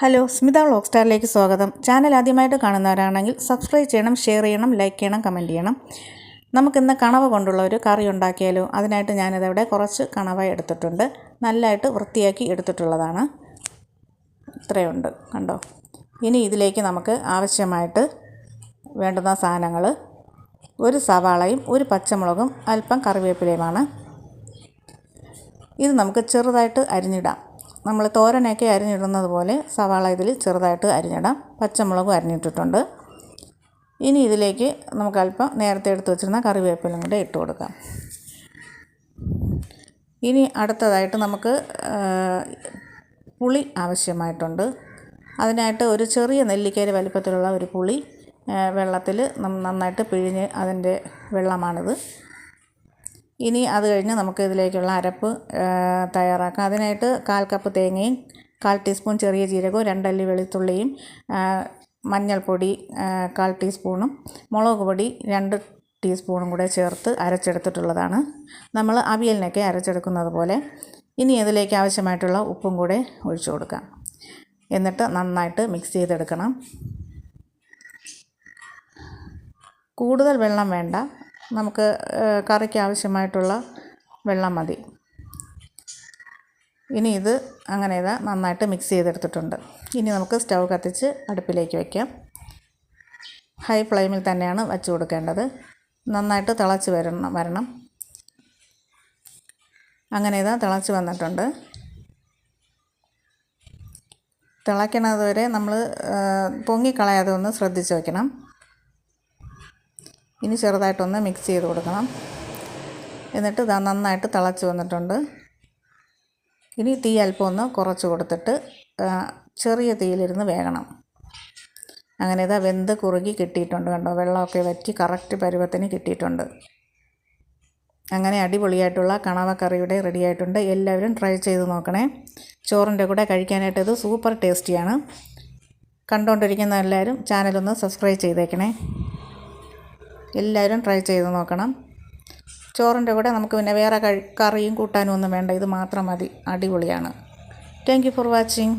Hello, Smitha vlog സ്റ്റാറിലേക്ക് സ്വാഗതം. Channel ആദ്യമായിട്ട് കാണുന്നവരാണെങ്കിൽ സബ്സ്ക്രൈബ് ചെയ്യണം, ഷെയർ ചെയ്യണം, ലൈക്ക് ചെയ്യണം, കമൻറ്റ് ചെയ്യണം. നമുക്കിന്ന് കണവ കൊണ്ടുള്ള ഒരു കറി ഉണ്ടാക്കിയാലോ. അതിനായിട്ട് ഞാനിതവിടെ കുറച്ച് കണവ എടുത്തിട്ടുണ്ട്. നല്ലതായിട്ട് വൃത്തിയാക്കി എടുത്തിട്ടുള്ളതാണ്. ഇത്രയുണ്ട്, കണ്ടോ. ഇനി ഇതിലേക്ക് നമുക്ക് ആവശ്യമായിട്ട് വേണ്ടുന്ന സാധനങ്ങൾ: ഒരു സവാളയും ഒരു പച്ചമുളകും അല്പം കറിവേപ്പിലയുമാണ്. ഇത് നമുക്ക് ചെറുതായിട്ട് അരിഞ്ഞിടാം. നമ്മൾ തോരനൊക്കെ അരിഞ്ഞിടുന്നത് പോലെ സവാള ഇതിൽ ചെറുതായിട്ട് അരിഞ്ഞിടാം. പച്ചമുളകും അരിഞ്ഞിട്ടിട്ടുണ്ട്. ഇനി ഇതിലേക്ക് നമുക്ക് അല്പം നേരത്തെ എടുത്ത് വെച്ചിരുന്ന കറിവേപ്പിലയും കൂടെ ഇട്ട് കൊടുക്കാം. ഇനി അടുത്തതായിട്ട് നമുക്ക് പുളി ആവശ്യമായിട്ടുണ്ട്. അതിനായിട്ട് ഒരു ചെറിയ നെല്ലിക്കയുടെ വലിപ്പത്തിലുള്ള ഒരു പുളി വെള്ളത്തിൽ നന്നായിട്ട് പിഴിഞ്ഞ് അതിൻ്റെ വെള്ളമാണിത്. ഇനി അത് കഴിഞ്ഞ് നമുക്ക് ഇതിലേക്കുള്ള അരപ്പ് തയ്യാറാക്കാം. അതിനായിട്ട് 1/4 കപ്പ് തേങ്ങയും 1/4 ടീസ്പൂൺ ചെറിയ ജീരകവും 2 അല്ലി വെളുത്തുള്ളിയും മഞ്ഞൾപ്പൊടി 1/4 ടീസ്പൂണും മുളക് പൊടി 2 ടീസ്പൂണും കൂടെ ചേർത്ത് അരച്ചെടുത്തിട്ടുള്ളതാണ്. നമ്മൾ അവിയലിനൊക്കെ അരച്ചെടുക്കുന്നത് പോലെ. ഇനി ഇതിലേക്ക് ആവശ്യമായിട്ടുള്ള ഉപ്പും കൂടെ ഒഴിച്ചു കൊടുക്കാം. എന്നിട്ട് നന്നായിട്ട് മിക്സ് ചെയ്തെടുക്കണം. കൂടുതൽ വെള്ളം വേണ്ട, നമുക്ക് കറിക്ക് ആവശ്യമായിട്ടുള്ള വെള്ളം മതി. ഇനി ഇത് അങ്ങനെ നന്നായിട്ട് മിക്സ് ചെയ്തെടുത്തിട്ടുണ്ട്. ഇനി നമുക്ക് സ്റ്റൗ കത്തിച്ച് അടുപ്പിലേക്ക് വയ്ക്കാം. ഹൈ ഫ്ലെയിമിൽ തന്നെയാണ് വച്ച് കൊടുക്കേണ്ടത്. നന്നായിട്ട് തിളച്ച് വരണം. അങ്ങനെ തിളച്ച് വന്നിട്ടുണ്ട്. തിളയ്ക്കണത് വരെ നമ്മൾ പൊങ്ങിക്കളയാതെ ഒന്ന് ശ്രദ്ധിച്ച് വയ്ക്കണം. ഇനി ചെറുതായിട്ടൊന്ന് മിക്സ് ചെയ്ത് കൊടുക്കണം. എന്നിട്ട് നന്നായിട്ട് തിളച്ച് വന്നിട്ടുണ്ട്. ഇനി തീ അല്പം ഒന്ന് കുറച്ച് കൊടുത്തിട്ട് ചെറിയ തീയിലിരുന്ന് വേകണം. അങ്ങനെ വെന്ത് കുറുകി കിട്ടിയിട്ടുണ്ട്, കണ്ടോ. വെള്ളമൊക്കെ വറ്റി കറക്റ്റ് പരുവത്തിന് കിട്ടിയിട്ടുണ്ട്. അങ്ങനെ അടിപൊളിയായിട്ടുള്ള കണവ കറിയുടെ റെഡി ആയിട്ടുണ്ട്. എല്ലാവരും ട്രൈ ചെയ്ത് നോക്കണേ. ചോറിൻ്റെ കൂടെ കഴിക്കാനായിട്ട് ഇത് സൂപ്പർ ടേസ്റ്റിയാണ്. കണ്ടുകൊണ്ടിരിക്കുന്ന എല്ലാവരും ചാനലൊന്ന് സബ്സ്ക്രൈബ് ചെയ്തേക്കണേ. എല്ലാവരും ട്രൈ ചെയ്ത് നോക്കണം. ചോറിൻ്റെ കൂടെ നമുക്ക് പിന്നെ വേറെ കറിയും കൂട്ടാനും ഒന്നും വേണ്ട, ഇത് മാത്രം മതി. അടിപൊളിയാണ്. Thank you for watching.